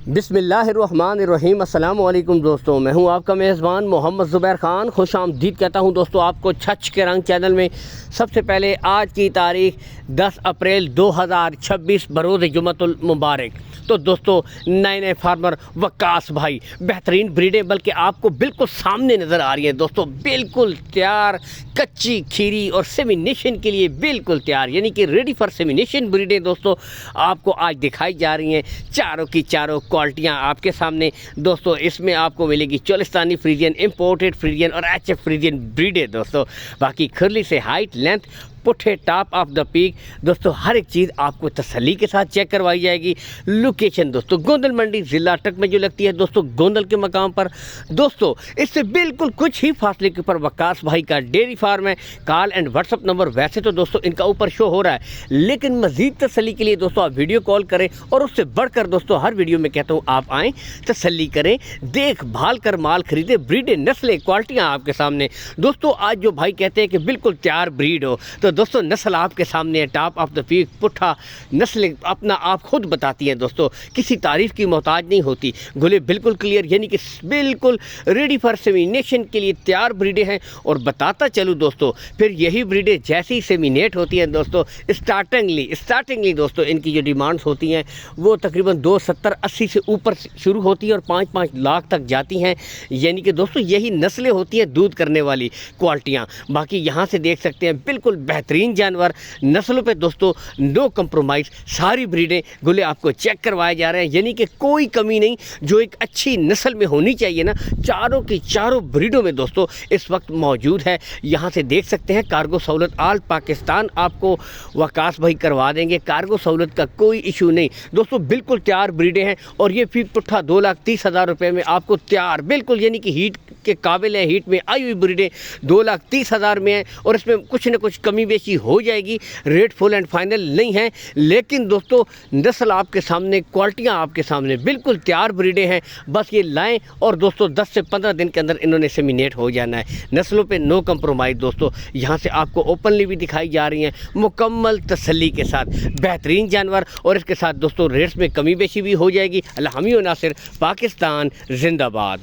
बिस्मिल्लाहिर्रहमानिर्रहीम। अस्सलाम वालेकुम दोस्तों, मैं हूं आपका मेज़बान मोहम्मद ज़ुबैर ख़ान। खुश आमदीद कहता हूं दोस्तों आपको छछ के रंग चैनल में। सबसे पहले आज की तारीख 10 अप्रैल 2026 बरोज़ जुमअतुल मुबारक। तो दोस्तों नए फार्मर वक्कास भाई बेहतरीन ब्रीडें बल्कि आपको बिल्कुल सामने नज़र आ रही है दोस्तों, बिल्कुल तैयार, कच्ची खीरी और सेमिनेशन के लिए बिल्कुल तैयार, यानी कि रेडी फॉर सेमिनेशन ब्रीडें दोस्तों आपको आज दिखाई जा रही हैं। चारों की चारों क्वालिटियाँ आपके सामने दोस्तों। इसमें आपको मिलेगी चोलिस्तानी फ्रीजियन, इंपोर्टेड फ्रीजियन और एचएफ फ्रीजियन ब्रीडें दोस्तों। बाकी खुरली से हाइट, लेंथ, पुट्ठे, टॉप ऑफ द पीक दोस्तों, हर एक चीज़ आपको तसल्ली के साथ चेक करवाई जाएगी। लोकेशन दोस्तों गोंदल मंडी ज़िला अटक में जो लगती है दोस्तों, गोंदल के मकाम पर दोस्तों। इससे बिल्कुल कुछ ही फासले के ऊपर वक्कास भाई का डेयरी फार्म है। कॉल एंड व्हाट्सअप नंबर वैसे तो दोस्तों इनका ऊपर शो हो रहा है, लेकिन मज़ीद तसल्ली के लिए दोस्तों आप वीडियो कॉल करें। और उससे बढ़कर दोस्तों हर वीडियो में कहता हूँ आप आएँ, तसल्ली करें, देख भाल कर माल खरीदें। ब्रीडें, नस्लें, क्वालिटियाँ आपके सामने दोस्तों। आज जो भाई कहते हैं कि बिल्कुल तैयार ब्रीड हो, तो दोस्तों नस्ल आपके सामने है। टॉप ऑफ द पीक, पुट्ठा, नस्लें अपना आप खुद बताती हैं दोस्तों, किसी तारीफ़ की मोहताज नहीं होती। गुले बिल्कुल क्लियर, यानी कि बिल्कुल रेडी फॉर सेमिनेशन के लिए तैयार ब्रीडें हैं। और बताता चलूँ दोस्तों, फिर यही ब्रीडें जैसे ही सेमिनेट होती हैं दोस्तों, स्टार्टिंगली दोस्तों इनकी जो डिमांड्स होती हैं वो तकरीबन 270-80 से ऊपर शुरू होती है और 5-5 लाख तक जाती हैं। यानी कि दोस्तों यही नस्लें होती हैं दूध करने वाली क्वालिटियाँ। बाकी यहाँ से देख सकते हैं बिल्कुल बेहतरीन जानवर, नस्लों पे दोस्तों नो कंप्रोमाइज़, सारी ब्रीडें गुले आपको चेक करवाए जा रहे हैं, यानी कि कोई कमी नहीं जो एक अच्छी नस्ल में होनी चाहिए ना, चारों की चारों ब्रीडों में दोस्तों इस वक्त मौजूद है। यहाँ से देख सकते हैं कार्गो सहूलत आल पाकिस्तान आपको वकास भाई करवा देंगे। कार्गो सहूलत का कोई इशू नहीं दोस्तों, बिल्कुल तैयार ब्रीडें हैं। और ये फी पुट्ठा 2,30,000 रुपये में आपको तैयार बिल्कुल, यानी कि हीट के काबिल है, हीट में आई हुई ब्रीडें 2,30,000 में है। और इसमें कुछ न कुछ कमी बेशी हो जाएगी, रेट फुल एंड फाइनल नहीं है। लेकिन दोस्तों नस्ल आपके सामने, क्वालिटियाँ आपके सामने, बिल्कुल तैयार ब्रीडें हैं। बस ये लाएं और दोस्तों 10 से 15 दिन के अंदर इन्होंने सेमिनेट हो जाना है। नस्लों पे नो कंप्रोमाइज़ दोस्तों, यहाँ से आपको ओपनली भी दिखाई जा रही हैं, मुकम्मल तसल्ली के साथ बेहतरीन जानवर। और इसके साथ दोस्तों रेट्स में कमी बेशी भी हो जाएगी। अल्लाह हामी व नासिर, पाकिस्तान जिंदाबाद।